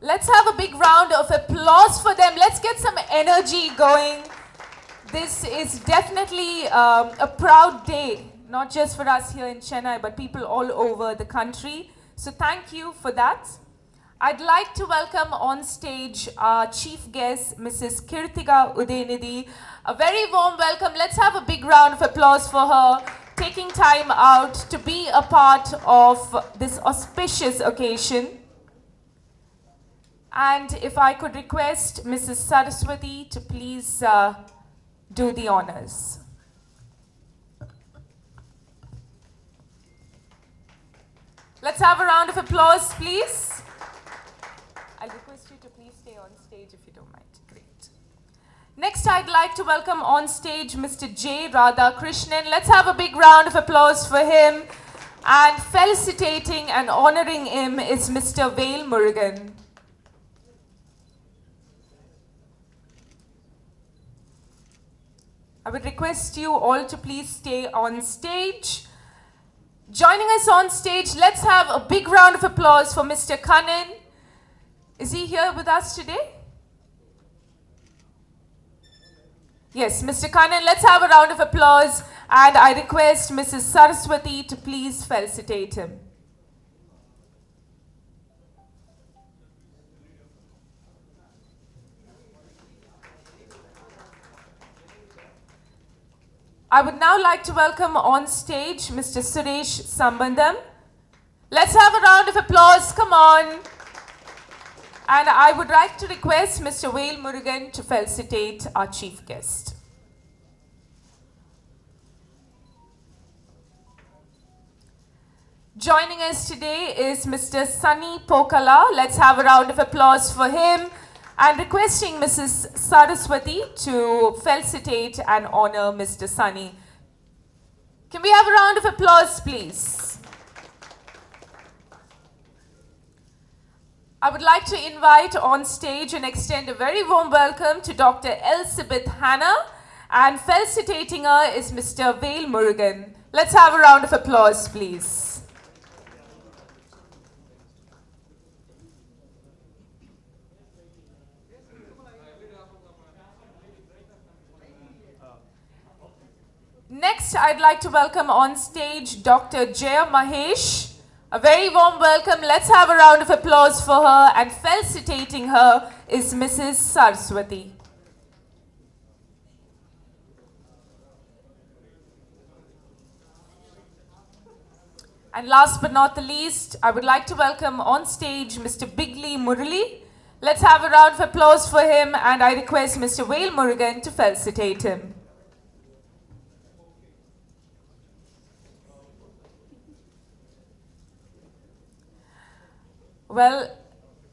Let's have a big round of applause for them. Let's get some energy going. This is definitely a proud day, not just for us here in Chennai, but people all over the country. So thank you for that. I'd like to welcome on stage our chief guest, Mrs. Kirtika Udayanidhi. A very warm welcome. Let's have a big round of applause for her taking time out to be a part of this auspicious occasion. And if I could request Mrs. Saraswati to please do the honors. Let's have a round of applause, please. I'll request you to please stay on stage if you don't mind. Great. Next, I'd like to welcome on stage Mr. Dr.Radha. Let's have a big round of applause for him. And felicitating and honoring him is Mr. Vail Murugan. I would request you all to please stay on stage. Joining us on stage, let's have a big round of applause for Mr. Kannan. Is he here with us today? Yes, Mr. Kannan, let's have a round of applause. And I request Mrs. Saraswati to please felicitate him. I would now like to welcome on stage Mr. Suresh Sambandam. Let's have a round of applause, come on. And I would like to request Mr. Vail Murugan to felicitate our chief guest. Joining us today is Mr. Sunny Pokala. Let's have a round of applause for him. And requesting Mrs. Saraswati to felicitate and honor Mr. Sunny. Can we have a round of applause, please? I would like to invite on stage and extend a very warm welcome to Dr. Elizabeth Hannah. And felicitating her is Mr. Vail Murugan. Let's have a round of applause, please. Next, I'd like to welcome on stage Dr. Jaya Mahesh. A very warm welcome. Let's have a round of applause for her. And felicitating her is Mrs. Saraswati. And last but not the least, I would like to welcome on stage Mr. Bigli Murali. Let's have a round of applause for him. And I request Mr. Vail Murugan to felicitate him. Well,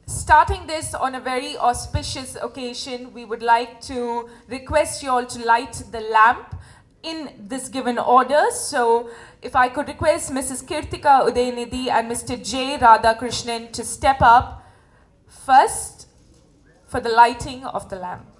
starting this on a very auspicious occasion, we would like to request you all to light the lamp in this given order. So, if I could request Mrs. Kirtika Udayanidhi and Mr. J. Radhakrishnan to step up first for the lighting of the lamp.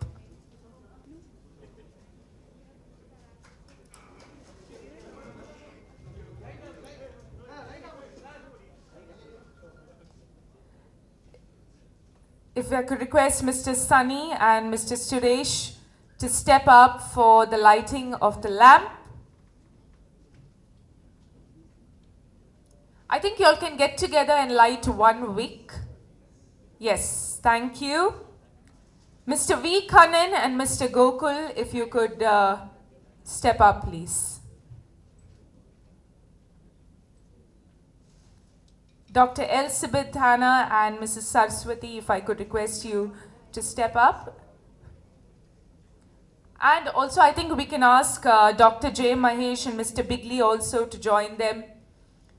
If I could request Mr. Sunny and Mr. Suresh to step up for the lighting of the lamp. I think you all can get together and light one wick. Yes, thank you. Mr. V. Kannan and Mr. Gokul, if you could step up, please. Dr. Elizabeth Hannah and Mrs. Saraswati, if I could request you to step up. And also, I think we can ask Dr. J. Mahesh and Mr. Bigli also to join them,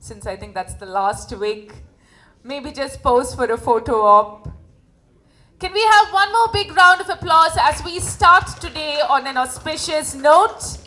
since I think that's the last week. Maybe just pose for a photo op. Can we have one more big round of applause as we start today on an auspicious note?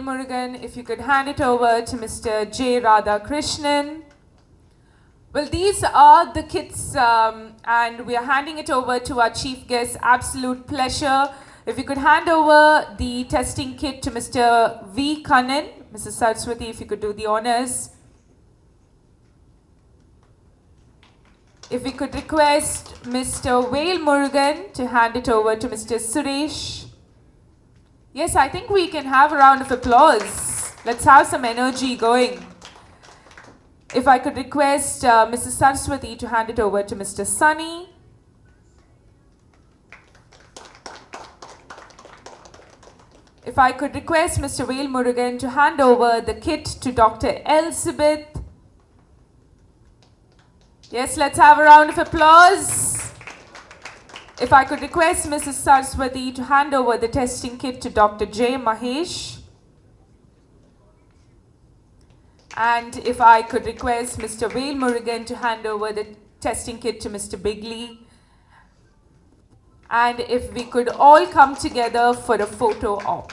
Murugan, if you could hand it over to Mr. J. Radha Krishnan. Well, these are the kits and we are handing it over to our chief guest. Absolute pleasure. If you could hand over the testing kit to Mr. V. Kannan. Mrs. Saraswati, if you could do the honors. If we could request Mr. Vail Murugan to hand it over to Mr. Suresh. Yes, I think we can have a round of applause. Let's have some energy going. If I could request Mrs. Saraswati to hand it over to Mr. Sunny. If I could request Mr. Vail Murugan to hand over the kit to Dr. Elizabeth. Yes, let's have a round of applause. If I could request Mrs. Saraswati to hand over the testing kit to Dr. J. Mahesh. And if I could request Mr. Vail Murugan to hand over the testing kit to Mr. Bigley. And if we could all come together for a photo op.